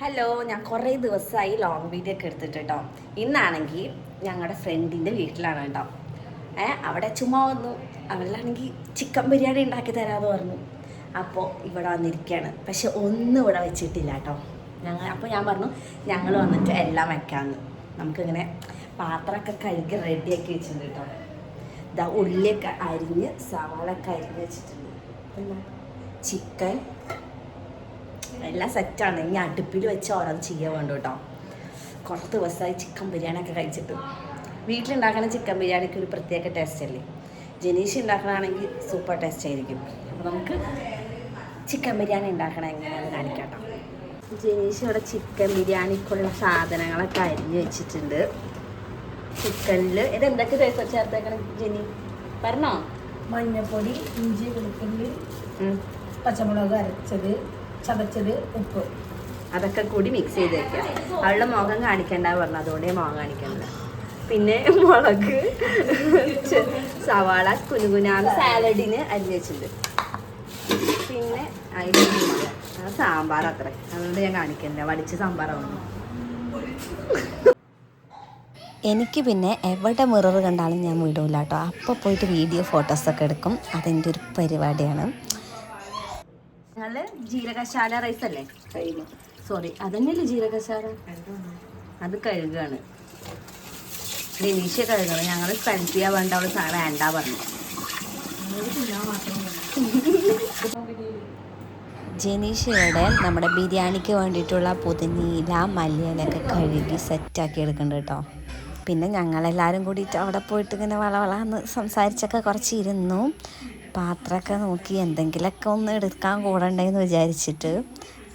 Hello, ഞാൻ കുറേ ദിവസമായി ലോങ് വീഡിയോ ഒക്കെ എടുത്തിട്ട് കേട്ടോ. ഇന്നാണെങ്കിൽ ഞങ്ങളുടെ ഫ്രണ്ടിൻ്റെ വീട്ടിലാണ് കേട്ടോ. അവിടെ ചുമ്മാ വന്നു. അവളിലാണെങ്കിൽ ചിക്കൻ ബിരിയാണി ഉണ്ടാക്കി തരാമെന്ന് പറഞ്ഞു. അപ്പോൾ ഇവിടെ വന്നിരിക്കുകയാണ്. പക്ഷെ ഒന്നും ഇവിടെ വെച്ചിട്ടില്ല കേട്ടോ. അപ്പോൾ ഞാൻ പറഞ്ഞു ഞങ്ങൾ വന്നിട്ട് എല്ലാം വെക്കാമെന്ന്. നമുക്കിങ്ങനെ പാത്രമൊക്കെ കഴുകി റെഡിയാക്കി വെച്ചിട്ടുണ്ട് കേട്ടോ. ഇതാ ഉള്ളിയൊക്കെ അരിഞ്ഞ് സവാളൊക്കെ അരിഞ്ഞ് വെച്ചിട്ടുണ്ട്. എന്നാ ചിക്കൻ എല്ലാം സെറ്റാണ്. ഇനി അടുപ്പിൽ വെച്ച് ഓരോന്ന് ചെയ്യാൻ വേണ്ട കേട്ടോ. കുറച്ച് ദിവസമായി ചിക്കൻ ബിരിയാണിയൊക്കെ കഴിച്ചിട്ട്. വീട്ടിലുണ്ടാക്കുന്ന ചിക്കൻ ബിരിയാണിക്ക് ഒരു പ്രത്യേക ടേസ്റ്റ് അല്ലേ. ജനീഷ് ഉണ്ടാക്കണമെങ്കിൽ സൂപ്പർ ടേസ്റ്റ് ആയിരിക്കും. അപ്പോൾ നമുക്ക് ചിക്കൻ ബിരിയാണി ഉണ്ടാക്കണം എങ്ങനെയാണെന്ന് കാണിക്കാം കേട്ടോ. ജനീഷ് ഇവിടെ ചിക്കൻ ബിരിയാണിക്കുള്ള സാധനങ്ങളൊക്കെ അരിഞ്ഞ് വെച്ചിട്ടുണ്ട്. ചിക്കനിൽ ഇതെന്തൊക്കെ ചേർത്തേക്കണം ജെനി പറഞ്ഞോ? മഞ്ഞൾപ്പൊടി, ഇഞ്ചി, വെളുത്തുള്ളി, പച്ചമുളക് അരച്ചത്, ചതച്ചത്, ഉപ്പ്, അതൊക്കെ കൂടി മിക്സ് ചെയ്ത് വെക്കുക. അവളുടെ മുഖം കാണിക്കണ്ട പറഞ്ഞു, അതുകൊണ്ടേ മുഖം കാണിക്കണ്ട. പിന്നെ മുളക്, സവാള കുനുകുനാന്ന് സാലഡിന് അരിഞ്ഞ് വെച്ചിട്ടുണ്ട്. പിന്നെ അതിൻ്റെ സാമ്പാർ അത്ര, അതുകൊണ്ട് ഞാൻ കാണിക്കണ്ട. വടിച്ച സാമ്പാറാവുന്നു. എനിക്ക് പിന്നെ എവിടെ മിറർ കണ്ടാലും ഞാൻ വിടൂല കേട്ടോ. അപ്പോൾ പോയിട്ട് വീഡിയോ ഫോട്ടോസൊക്കെ എടുക്കും. അതെൻ്റെ ഒരു പരിപാടിയാണ്. ഞങ്ങൾ ജീരകശാല റൈസ് അല്ലേ സോറി അതന്നെയല്ലേ ജീരകശാല, അത് കഴുകാണ്. ജനീഷ കഴുകണം. ഞങ്ങൾ സ്പെൻസ് ചെയ്യാൻ വേണ്ട, അവൾ വേണ്ട പറഞ്ഞു. ജനീഷ് ഇവിടെ നമ്മുടെ ബിരിയാണിക്ക് വേണ്ടിയിട്ടുള്ള പുതിനീല മല്ലിയിലൊക്കെ കഴുകി സെറ്റാക്കി എടുക്കുന്നുണ്ട് കേട്ടോ. പിന്നെ ഞങ്ങളെല്ലാവരും കൂടിയിട്ട് അവിടെ പോയിട്ട് ഇങ്ങനെ വളവളാന്ന് സംസാരിച്ചൊക്കെ കുറച്ച് ഇരുന്നു. പാത്രമൊക്കെ നോക്കി എന്തെങ്കിലുമൊക്കെ ഒന്ന് എടുക്കാൻ കൂടണ്ടേന്ന് വിചാരിച്ചിട്ട്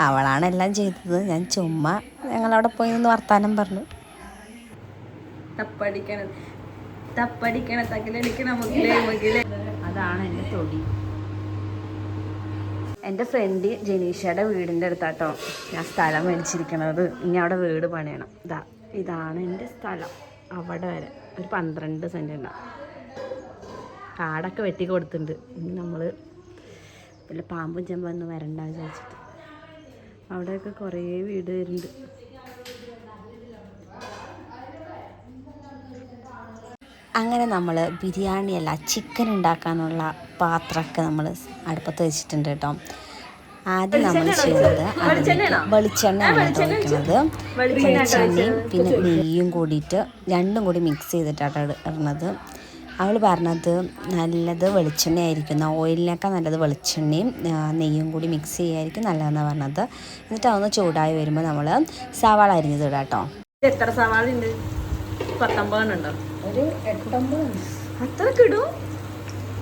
അവളാണ് എല്ലാം ചെയ്തത്. ഞാൻ ചുമ്മാ ഞങ്ങളവിടെ പോയി നിന്ന് വർത്താനം പറഞ്ഞു. അതാണ് എൻ്റെ തൊടി. എൻ്റെ ഫ്രണ്ട് ജനീഷയുടെ വീടിൻ്റെ അടുത്താട്ടോ ഞാൻ സ്ഥലം മേടിച്ചിരിക്കണത്. ഇനി അവിടെ വീട് പണിയണം. ഇതാണ് എൻ്റെ സ്ഥലം. അവിടെ വരെ ഒരു 12 സെൻറ്റ് ഉണ്ടാവും. കാടൊക്കെ വെട്ടി കൊടുത്തിട്ടുണ്ട്. ഇനി നമ്മൾ വല്ല പാമ്പും ചെമ്പൊന്നും വരണ്ട വിചാരിച്ചിട്ട്. അവിടെയൊക്കെ കുറേ വീട് വരുന്നുണ്ട്. അങ്ങനെ നമ്മൾ ബിരിയാണിയല്ല ചിക്കൻ ഉണ്ടാക്കാനുള്ള പാത്രമൊക്കെ നമ്മൾ അടുപ്പത്ത് വെച്ചിട്ടുണ്ട് കേട്ടോ. ആദ്യം നമ്മൾ ചെയ്യുന്നത് വെളിച്ചെണ്ണയാണ് ഒഴിക്കുന്നത്. വെളിച്ചെണ്ണയും പിന്നെ നെയ്യും കൂടിയിട്ട് രണ്ടും കൂടി മിക്സ് ചെയ്തിട്ടാണ് ഇടുന്നത്. അവൾ പറഞ്ഞത് നല്ലത് വെളിച്ചെണ്ണയായിരിക്കും, ഓയിലിനൊക്കെ നല്ലത് വെളിച്ചെണ്ണയും നെയ്യും കൂടി മിക്സ് ചെയ്യായിരിക്കും നല്ലതെന്നാണ് പറഞ്ഞത്. എന്നിട്ട് അതൊന്ന് ചൂടായി വരുമ്പോൾ നമ്മൾ സവാള അരിഞ്ഞത് ഇടാം കേട്ടോ. എത്ര സവാള ഉണ്ട്? 19 ഉണ്ടോ? ഒരു 8-9 അത്രയൊക്കെ ഇടും.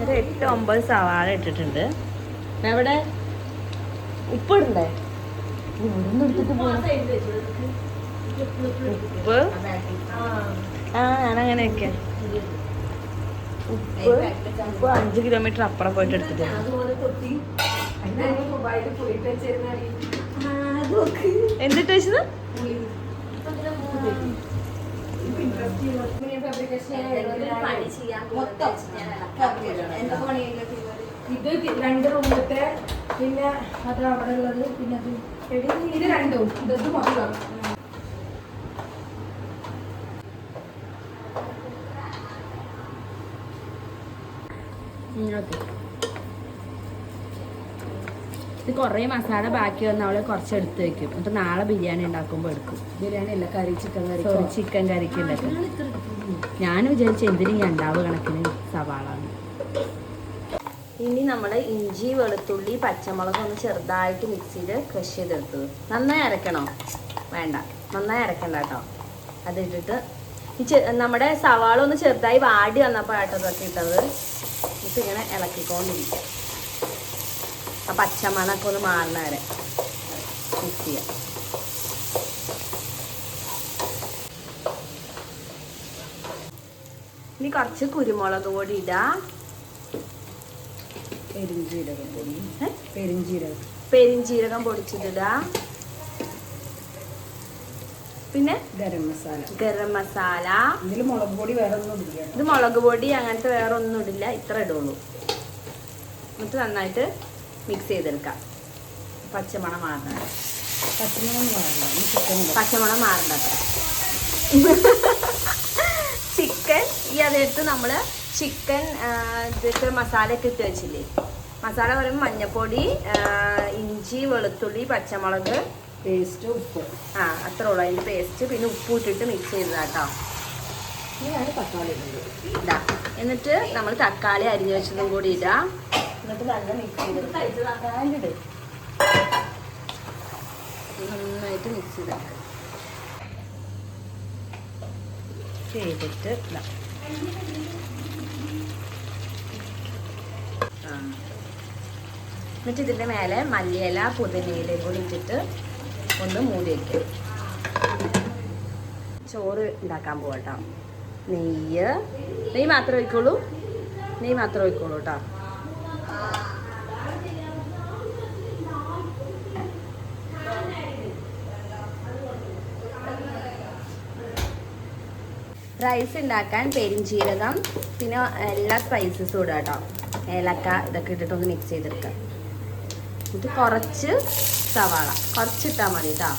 ഒരു 8-9 സവാള ഇട്ടിട്ടുണ്ട്. എവിടെ ഉപ്പിടണ്ടേ? ഇവിടുന്ന് എടുത്തിട്ട് പോകണം. ഉപ്പ് ഞാനങ്ങനെ വെക്കാം. ഉപ്പ് 5 കിലോമീറ്റർ അപ്പുറം പോയിട്ട് എടുത്തിട്ട് എന്നിട്ട് വെച്ചത് ഇത് 2 റൂമത്തെ, പിന്നെ അത് അവിടെ ഉള്ളത്, പിന്നെ ഇത് 2 ഇത് മൊത്തം. ഇത് കുറേ മസാല ബാക്കി വന്ന് അവളെ കുറച്ച് എടുത്ത് വെക്കും. എന്നിട്ട് നാളെ ബിരിയാണി ഉണ്ടാക്കുമ്പോൾ എടുക്കും. ബിരിയാണി അല്ല, കറി, ചിക്കൻ കറി. സോറി, ചിക്കൻ കറിക്ക് ഉണ്ടാക്കും. ഞാൻ വിചാരിച്ചു എന്തിനും ഉണ്ടാവ് കണക്കിന് സവാള. ഇനി നമ്മൾ ഇഞ്ചി, വെളുത്തുള്ളി, പച്ചമുളക് ഒന്ന് ചെറുതായിട്ട് മിക്സിയിൽ ക്രഷ് ചെയ്തെടുത്തത്. നന്നായി അരക്കണോ? വേണ്ട, നന്നായി അരക്കണ്ട കേട്ടോ. അതിട്ടിട്ട് നമ്മുടെ സവാള ഒന്ന് ചെറുതായി വാടി വന്നപ്പോൾ ആട്ടതൊക്കെ ഇട്ടത്. എന്നിട്ട് ഇങ്ങനെ ഇളക്കിക്കൊണ്ടിരിക്കുക. ആ പച്ചമണൊക്കെ ഒന്ന് മാറുന്ന വരെ മിക്സ് ചെയ്യാം. ഇനി കുറച്ച് കുരുമുളക് പൊടി ഇടാം. പെരിഞ്ജീരകം പൊടി, പെരിഞ്ജീരകം പൊടിച്ചിട്ടിടാം. പിന്നെ ഗരം മസാല. ഇതിൽ മുളക് പൊടി വേറെ ഒന്നും ഇല്ല. ഇത് മുളക് പൊടി അങ്ങനത്തെ വേറെ ഒന്നും ഇടില്ല, ഇത്ര ഇടുള്ളൂ. എന്നിട്ട് നന്നായിട്ട് മിക്സ് ചെയ്തെടുക്കാം. പച്ചമണം മാറണം. പച്ചമുളക് മാറണം. ഈ ചിക്കൻ പച്ചമണം മാറണ്ട അത്ര. ചിക്കൻ ഈ അതെടുത്ത് നമ്മൾ ചിക്കൻ ഇതൊക്കെ മസാലയൊക്കെ ഇട്ട് വെച്ചില്ലേ. മസാല പറയുമ്പോൾ മഞ്ഞൾപ്പൊടി, ഇഞ്ചി, വെളുത്തുള്ളി, പച്ചമുളക്, പേസ്റ്റ്, ഉപ്പ്. അത്രേ ഉള്ളൂ അതിൻ്റെ പേസ്റ്റ്. പിന്നെ ഉപ്പ് ഇട്ടിട്ട് മിക്സ് ചെയ്തതാട്ടോ. ഇതാണ് തക്കാളി ഇതാ. എന്നിട്ട് നമ്മൾ തക്കാളി അരിഞ്ഞു വെച്ചതും കൂടി ഇടാം. എന്നിട്ട് നല്ല മിക്സ് ചെയ്തിട്ട് നന്നായിട്ട് മിക്സ് ചെയ്തിട്ട് ഇതാ. എന്നിട്ട് ഇതിൻ്റെ മേലെ മല്ലിയില, പുതിനയിലയും കൂടി ഇട്ടിട്ട് ഒന്ന് മൂടി വയ്ക്കും. ചോറ് ഉണ്ടാക്കാൻ പോകട്ടോ. നെയ്യ് മാത്രമേ ഒഴിക്കുള്ളൂ. കേട്ടോ. റൈസ് ഉണ്ടാക്കാൻ പെരിഞ്ചീരകം പിന്നെ എല്ലാ സ്പൈസസും ഇടുക കേട്ടോ. ഏലക്ക ഇതൊക്കെ ഇട്ടിട്ടൊന്ന് മിക്സ് ചെയ്തെടുക്കുക. എന്നിട്ട് കുറച്ച് സവാള കുറച്ചിട്ടാൽ മതി കേട്ടോ.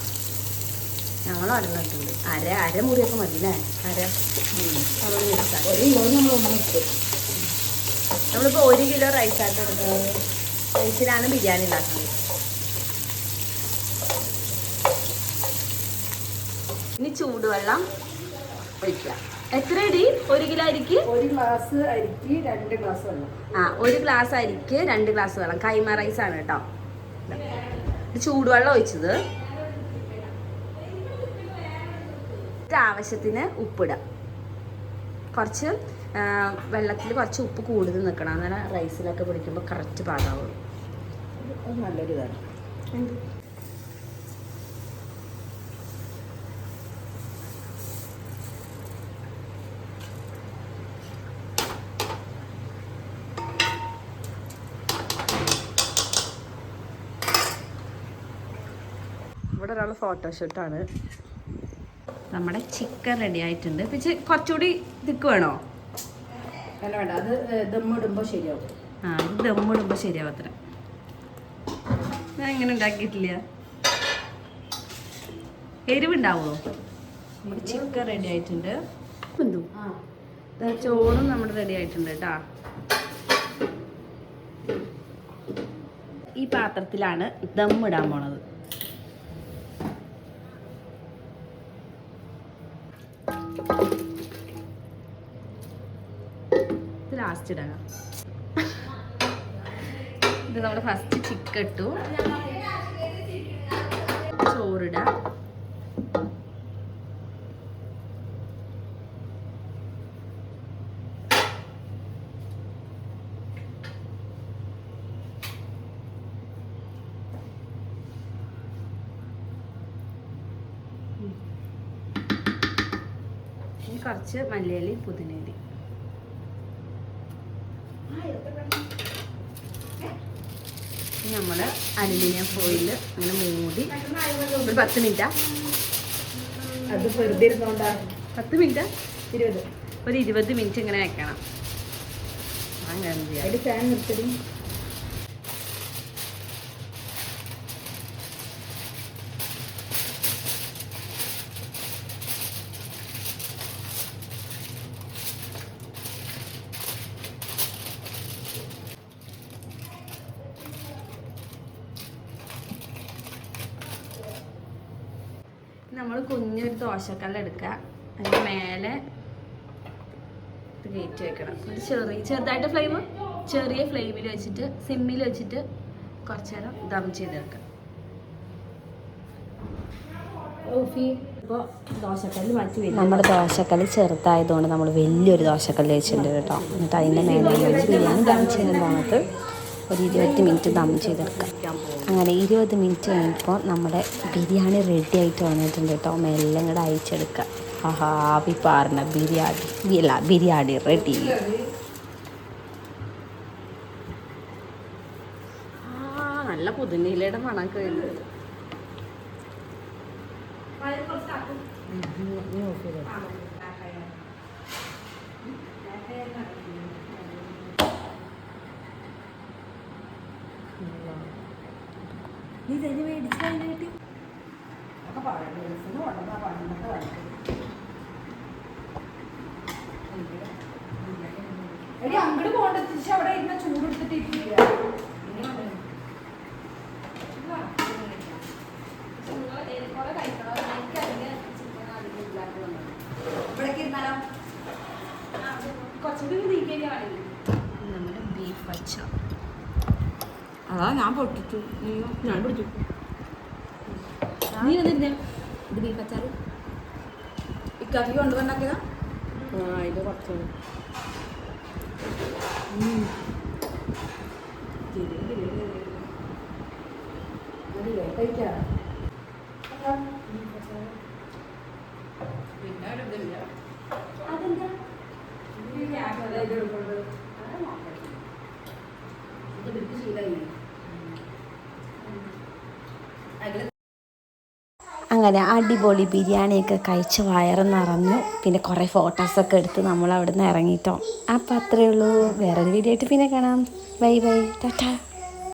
ഞങ്ങൾ അടങ്ങിയിട്ടുണ്ട്. അരമുറിയൊക്കെ മതി അല്ലേ? അതൊന്ന് മിക്സാക്കി നമ്മളിപ്പോൾ 1 കിലോ റൈസായിട്ട് എടുക്കുന്നത്. റൈസിലാണ് ബിരിയാണി ഉണ്ടാക്കുന്നത്. ഇനി ചൂടുവെള്ളം ഒഴിക്കുക. എത്ര അരി? 1 കിലോ അരിക്ക് 1 ഗ്ലാസ് അരിക്ക് 2 ഗ്ലാസ് വെള്ളം. 1 ഗ്ലാസ് അരിക്ക് 2 ഗ്ലാസ് വെള്ളം. കൈമ റൈസാണ് കേട്ടോ. ചൂടുവെള്ളം ഒഴിച്ചത്. ആവശ്യത്തിന് ഉപ്പിടാം. കുറച്ച് വെള്ളത്തിൽ കുറച്ച് ഉപ്പ് കൂടുതൽ നിൽക്കണം. അങ്ങനെ റൈസിലൊക്കെ പിടിക്കുമ്പോൾ കറക്റ്റ് പാകാവുള്ളൂ. അത് നല്ലൊരു ഇതാണ്. ഇവിടെ ഒരാൾ ഫോട്ടോഷൂട്ടാണ്. നമ്മുടെ ചിക്കൻ റെഡി ആയിട്ടുണ്ട്. പിന്നെ കുറച്ചുകൂടി തിക്ക് വേണോ? വേണ്ട, അത് ദമ്മിടുമ്പോൾ ശരിയാവും. ഇത് ദമ്മിടുമ്പോൾ ശരിയാവും അത്ര. ഞാൻ ഇങ്ങനെ ഉണ്ടാക്കിയിട്ടില്ല. എരിവുണ്ടാവുമോ? നമ്മുടെ ചിക്കൻ റെഡി ആയിട്ടുണ്ട്. ചോറും നമ്മുടെ റെഡി ആയിട്ടുണ്ട് കേട്ടോ. ഈ പാത്രത്തിലാണ് ദമ്മിടാൻ പോണത്. ലാസ്റ്റ് ഇടാം. ഇത് നമ്മൾ ഫസ്റ്റ് ചിക്കൻ ഇട്ടു. ചോറിടാം. കുറച്ച് മല്ലിയില, പുതിനയില. നമ്മൾ അലുമിനിയം ഫോയിൽ അങ്ങനെ മൂടി ഒരു 10 മിനിറ്റാ. അത് വെറുതെ ഇരുന്നോണ്ടാണ്. 10 മിനിറ്റാ? 20. ഒരു 20 മിനിറ്റ് ഇങ്ങനെ വെക്കണം. അങ്ങനെ അതിൽ ഫാൻ നിർത്തടി. നമ്മൾ കുഞ്ഞൊരു ദോശക്കല്ല് എടുക്കുക. അതിൻ്റെ മേലെ കയറ്റി വെക്കണം. ചെറുതായിട്ട് ചെറിയ ഫ്ലെയിമിൽ വെച്ചിട്ട് സിമ്മിൽ വെച്ചിട്ട് കുറച്ച് നേരം ദം ചെയ്തെടുക്കാം. ഇപ്പോൾ ദോശക്കല്ല് മാറ്റി വരും. നമ്മുടെ ദോശക്കല്ല് ചെറുതായതുകൊണ്ട് നമ്മൾ വലിയൊരു ദോശക്കല്ല് വെച്ചിട്ടുണ്ട് കേട്ടോ. എന്നിട്ട് അതിൻ്റെ മേലെ ബിരിയാണി ദം ചെയ്യാൻ പോകുന്നത് ഒരു 20 മിനിറ്റ് ദം ചെയ്തെടുക്കാം. അങ്ങനെ 20 മിനിറ്റ് കഴിയുമ്പോൾ നമ്മുടെ ബിരിയാണി റെഡി ആയിട്ട് വന്നിട്ടുണ്ട് കേട്ടോ. മെല്ലെ കൂടെ അയച്ചെടുക്കുക. ആവി പാർന്ന ബിരിയാണി റെഡി. നല്ല പുതിനയിലയുടെ മണമൊക്കെ വരുന്നത്. നീ തന്നെ മേടിച്ചിട്ട് ഒക്കെ പറയാം ഗൾഫിൽ കൊണ്ടുവന്ന പണ്ടത്തെ വഴക്ക് എടി അങ്ങോട്ട് പോകണ്ട തിരിച്ച് അവിടെ ഇരുന്ന ചൂടെടുത്തിട്ട് ഇരിക്കില്ല നമ്മുടെ ബീഫ് വച്ച അതാ ഞാൻ പൊട്ടിച്ചു ഞാൻ പിടിച്ചു നീ വന്നിരുന്നേ ഇത് ബീഫ് അച്ചാറ് ഇക്കാക്കി കൊണ്ടുവന്നാക്കിയതാ ഇത് കുറച്ച് കഴിക്കാം പിന്നെ ഒരു ഇതില്ല അതെന്താ ഇത് ബിക്ക് ശീലമായി അതിൽ അങ്ങനെ അടിപൊളി ബിരിയാണിയൊക്കെ കഴിച്ച് വയറ് നിറഞ്ഞു. പിന്നെ കുറേ ഫോട്ടോസൊക്കെ എടുത്ത് നമ്മൾ അവിടെ നിന്ന് ഇറങ്ങിയിട്ടോ. അപ്പോൾ അത്രയേ ഉള്ളൂ. വേറൊരു വീഡിയോ ആയിട്ട് പിന്നെ കാണാം. Bye bye Tata.